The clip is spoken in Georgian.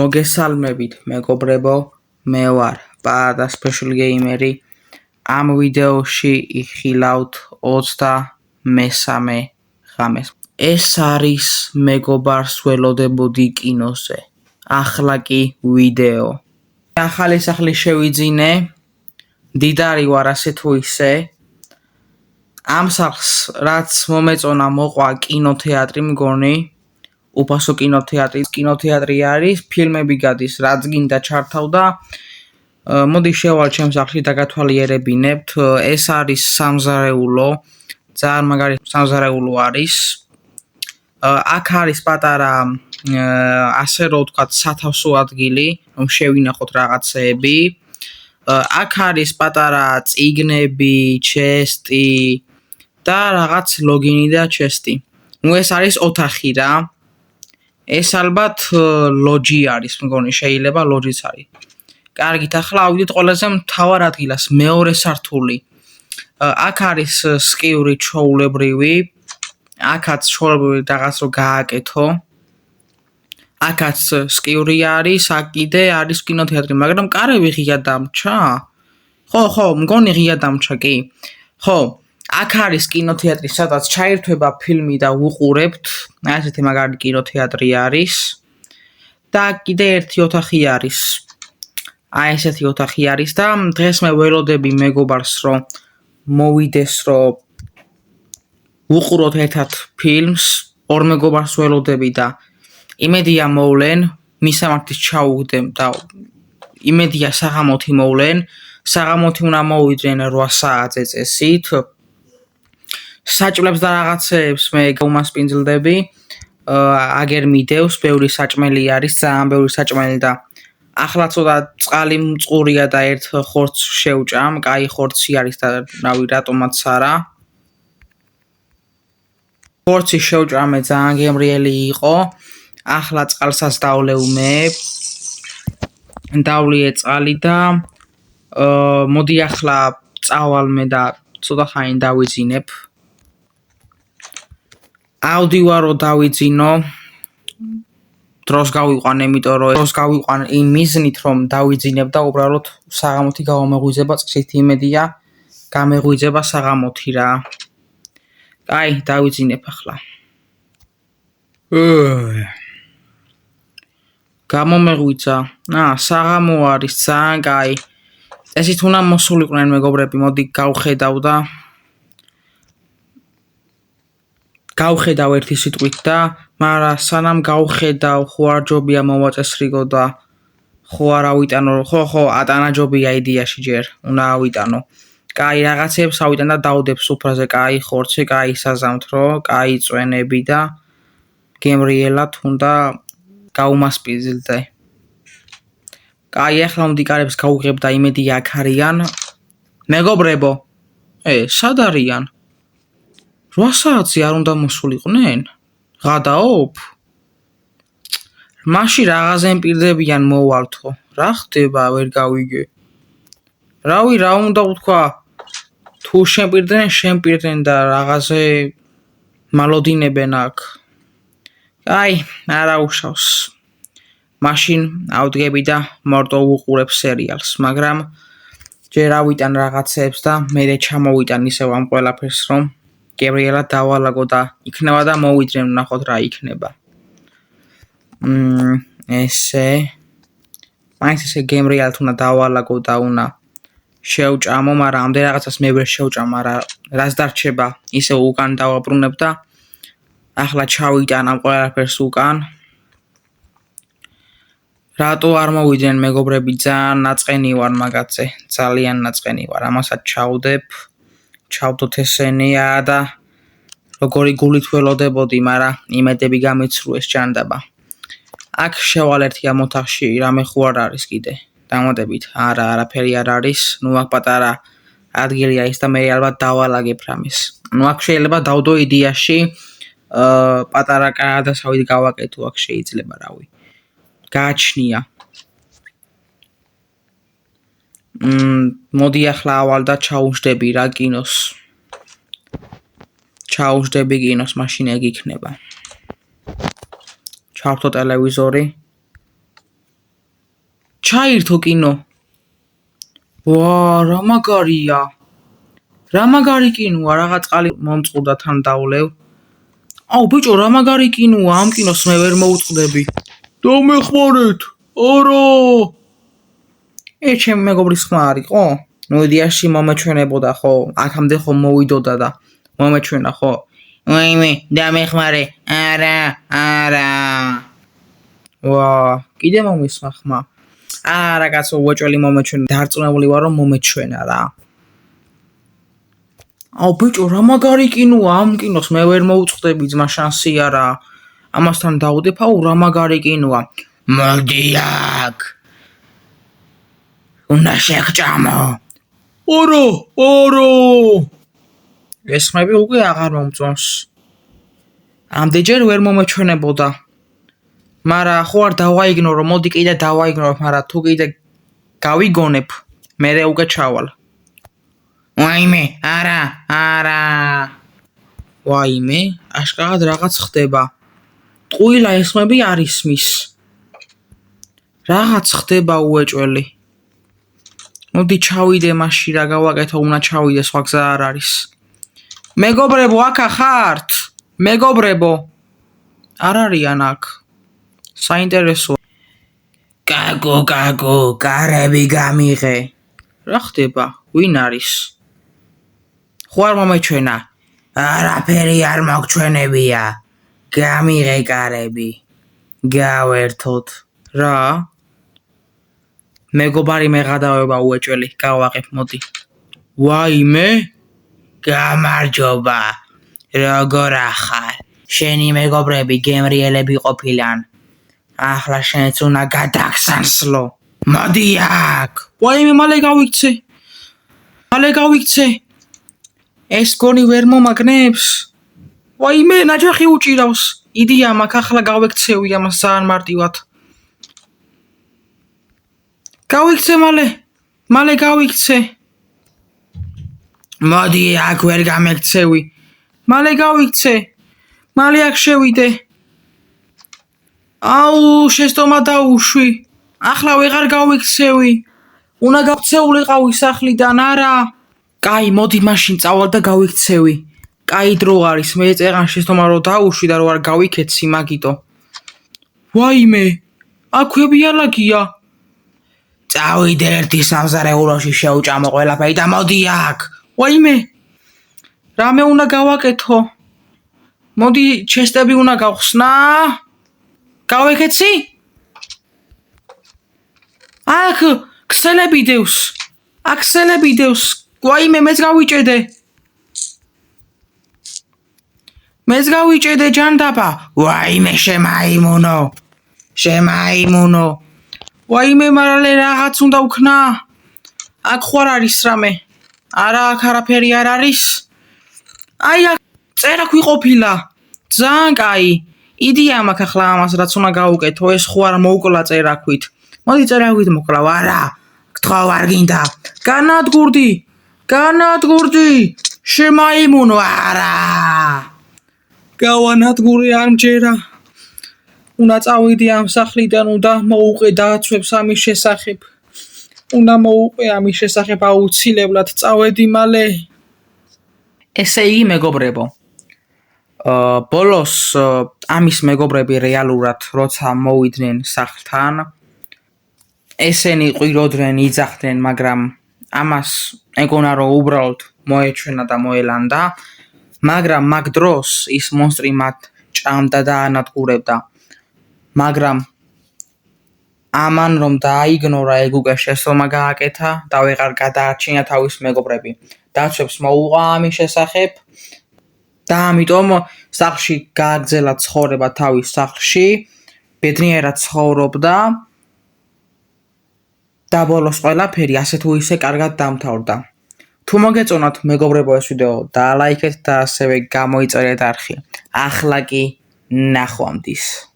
მოგესალმებით მეგობრებო, მე ვარ პაადა Special Gamer-ი. ამ ვიდეოში იხილავთ 23 ღამეს. ეს არის მეგობარს ველოდებოდი კინოზე. ახლა კი ვიდეო. ახალი სახლი შევიძინე. დიდარი ვარ ასე თუ ისე. ამ სახლს რაც მომეწონა მოყვა კინოთეატრი მგონი. უფასო კინოთეატრი არის, ფილმები გადის, რაც გინდა ჩართავ და მოდი შევალ ჩემს სახლში დაგათვალიერებინებთ. ეს არის სამზარეულო, ძალიან მაგარი სამზარეულო არის. აქ არის პატარა ასე რომ ვთქვათ, სათავსო ადგილი, რომ შევინახოთ რაღაცეები. აქ არის პატარა წიგნები, ჩესტი და რაღაც ლოგინი და ჩესტი. ეს არის ოთახი რა. ეს ალბათ ლოჯი არის, მგონი შეიძლება ლოჯიც არის. კარგით, ახლა ავიდეთ ყველაზე მთავარ ადგილას, მეორე სართული. აქ არის სკიური ჩვეულებრივი. აქაც ჩვეულებრივი რაღაც რო გააკეთო. აქაც სკიური არის, აქ კიდე არის კინოთეატრი, მაგრამ კარები ღია დამრჩა? ხო, მგონი ღია დამრჩა კი. ხო, აქ არის კინოთეატრი, სადაც ჩაირთვება ფილმი და უყურებთ. ასეთი მაგარი კინოთეატრი არის. და კიდე ერთი ოთახი არის. ესეთი ოთახი არის და დღეს მე ველოდები მეგობარს რომ მოვიდეს რომ უყუროთ ერთად ფილმს. ორ მეგობარს ველოდები და იმედია მოვლენ, მისამართის ჩაუგდեմ და იმედია საღამოთი მოვლენ. საღამოთი უნდა მოვიდნენ 8 საათზე წესით. საჭმლებს და რაღაცეებს მე გაუმასპინძლდები. აგერ მიდევს, ბევრი საჭმელი არის, ძალიან ბევრი საჭმელი და ახლა ცოტა წყალი მწყურია და ერთ ხორცს შევჭამ, კაი ხორცი არის და რავი რატომაც არა. ხორცი შევჭამე, ძალიან გემრიელი იყო. ახლა წყალსაც დავლევ მე. დავლიე წყალი და მოდი ახლა წავალ მე და ცოტა ხანი დავიძინებ. ავდივარო დავიძინო. დროს გავიყვან, იმიტომ რომ დროს გავიყვან იმ მიზნით რომ დავიძინებ და უბრალოდ საღამოთი გამომეღვიძება წესით იმედია გამეღვიძება საღამოთი რა. აი, დავიძინებ ახლა. გამომეღვიძა. საღამო არის ძალიან კაი. წესით უნდა მოსულიყვნენ მეგობრები, მოდი გავხედავ და გავხედავ ერთი სიტყვით და მაგრამ სანამ გავხედავ, ხო არ ჯობია მოვაწესრიგო და ხო არ ავიტანო, ხო, ატანაჯობია იდეაში ჯერ, უნდა ავიტანო. კაი, რაღაცებს ავიტან და დავდებ სუფრაზე, კაი ხორცი, კაი საზამთრო, კაი წვენები და გემრიელად უნდა გაუმასპინძლდე. კაი, ახლა მდიკარებს გავუღებ და იმედია აქ არიან. მეგობრებო, სად არიან? 8 საათზე არ უნდა მოსულიყვნენ? ღადაობ? მაშინ რაღაცა მპირდებიან მოვალთო. რა ხდება, ვერ გავიგე. რავი, რა უნდა ვთქვა? თუ შემპირდნენ და რაღაცე მალოდინებენ აქ. აი, არა უშავს. მაშინ ავდგები და მარტო ვუყურებ სერიალს, მაგრამ ჯერ ავიტან რაღაცებს და მერე ჩამოვიტან ისევ ამ ყველაფერს რომ გემრიელად დავალაგო და იქნება და მოვიდნენ ვნახოთ რა იქნება. მაინც ესე გემრიელად უნდა დავალაგო და უნდა შევჭამო, მაგრამ ამდენ რაღაცას მე ვერ შევჭამ, მაგრამ რაც დარჩება ისე უკან დავაბრუნებ და ახლა ჩავიტან ამ ყველაფერს უკან. რატო არ მოვიდნენ მეგობრები, ძალიან ნაწყენი ვარ მაგაზე, ძალიან ნაწყენი ვარ, ამასაც ჩავდებ. ჩავდოთ ესენია და როგორი გულით ველოდებოდი, მაგრამ იმედები გამიცრუეს ჭანდაბა. აქ შევალ ერთი ამ ოთახში, რამე ხო არ არის კიდე. დამატებით, არაფერი არ არის. ნუ აქ პატარა ადგილი არის და მე ალბათ დავალაგებ რამეს. ნუ აქ შეიძლება დავდო იდეაში პატარა გადასავით გავაკეთო, აქ შეიძლება რავი. გააჩნია. მოდი ახლა ავალ და ჩაუждები რა კინოს. ჩაუждები კინოს, მაშინ ეგ იქნება. ჩავთო ტელევიზორი. ჩაირთო კინო. ვა, რა მაგარია. რა მაგარი კინოა, რაღაც ყალი მომწყურდა თან დავლევ. აუ ბიჭო, რა მაგარი კინოა, ამ კინოს მე ვერ მოვუწყდები. დამეხმარეთ. არა. ჩემი მეგობრის ხმა არისო? ნუ იდეაში მომეჩვენებოდა ხო? აქამდე ხო მოვიდოდა და მომეჩვენა ხო? ვაიმე, დამეხმარე. არა. ვა, კიდე მომისმა ხმა. არა კაცო, უეჭველი მომეჩვენა. დარწმუნებული ვარ რომ მომეჩვენა რა. აუ ბიჭო, რა მაგარი კინოა, ამ კინოს მე ვერ მოვუწყდები, ძმა შანსი არა. ამასთან დავდეფაო, რა მაგარი კინოა. მოდი აქ. უნდა შეგჭამო. ორო. ეს ხმები უკვე აღარ მომწონს. ამდენჯერ ვერ მომეჩვენებოდა. მარა ხო არ დავაიგნორო, მოდი კიდე დავაიგნორო, მარა თუ კიდე გავიგონებ, მერე უკვე ჩავალ. ვაიმე, არა. ვაიმე, აშკარად რაღაც ხდება. ტყუილა ეს ხმები არ ისმის. რაღაც ხდება უეჭველი. მოდი ჩავიდე მაშინ რა გავაკეთო, უნდა ჩავიდე, სხვა გზა არ არის. მეგობრებო, აქ ხართ? მეგობრებო. არ არიან აქ. საინტერესო. კაკო, კარები გამიღე. რა ხდება? ვინ არის? ხო არ მომეჩვენა. არაფერი არ მოგჩვენებია. გამიღე კარები. გავერთოთ. რა? მეგობარი მეღადავება უეჭველი, გავაყებ მოდი. ვაიმე? გამარჯობა. როგორ ახარ? შენი მეგობრები გემრიელები ყოფილან. ახლა შენც უნდა გადაგსანსლო. მოდი აქ. ვაიმე, მალე გავიქცე. ეს გონი ვერ მომაგნებს. ვაიმე, ნაჯახი უჭირავს. იდი ამაკ, ახლა გავექცევი ამას ძალიან მარტივად. გავიქცე მალე გავიქცე. მოდი აქ ვერ გამექცევი. მალე გავიქცე. მალე აქ შევიდე. აუ, შეცდომა დაუშვი. ახლა ვეღარ გავიქცევი. უნდა გავქცეულიყავი სახლიდან, არა. კაი, მოდი მაშინ წავალ და გავიქცევი. კაი დრო არის, მე წეღან შეცდომა რომ დაუშვი და რომ არ გავიქეცი მაგიტო. ვაიმე, აქვე ბიალაგია. წავიდე ერთი სამზარეულოში შეუჭამო ყველაფერი და მოდი აქ. ვაიმე, რამე უნდა გავაკეთო? მოდი ჩესტები უნდა გავხსნა. გავეკეცი? აქ ქსელები დევს. ვაიმე, მეც გავიჭედე ჯანდაბა. ვაიმე, შემაიმუნო. ვაიმე, მარალე რაღაც უნდა ვქნა. აქ ხო არ არის რამე. არა, აქ არაფერი არ არის. აი, აქ წერა ყოფილა. ძალიან კაი. იდი ამაკ ახლა ამას რაც უნდა გავუკეთო, ეს ხო არ მოუკლა წერაქვით. მოდი წერაქვით მოკლა, არა. გთხოვ არ გინდა. განადგურდი. შემაიმუნო, არა. გავანადგურე ამჯერა. უნდა წავიდე ამ სახლიდან, უნდა მოუყე დაცვებს ამის შესახებ. აუცილებლად წავედი მალე. ესე იგი მეგობრებო. ბოლოს ამის მეგობრები რეალურად როცა მოვიდნენ სახლთან, ესენი ყვიროდნენ, იძახდნენ, მაგრამ ამას ეგონა რომ უბრალოდ მოეჩვენა და მოელანდა, მაგრამ მაგ დროს ის მონსტრი მათ ჭამდა და ანადგურებდა. მაგრამ ამან რომ დააიგნორა, ეგ უკვე შეცდომა გააკეთა და ვეღარ გადაარჩინა თავის მეგობრები. დაცვებს მოუყვა ამის შესახებ და ამიტომ სახლში გააგრძელა ცხოვრება თავის სახლში, ბედნიერად ცხოვრობდა და ბოლოს ყველაფერი ასე თუ ისე კარგად დამთავრდა. თუ მოგეწონათ მეგობრებო ეს ვიდეო, დალაიქეთ და ასევე გამოიწერეთ არხი. ახლა კი ნახვამდის.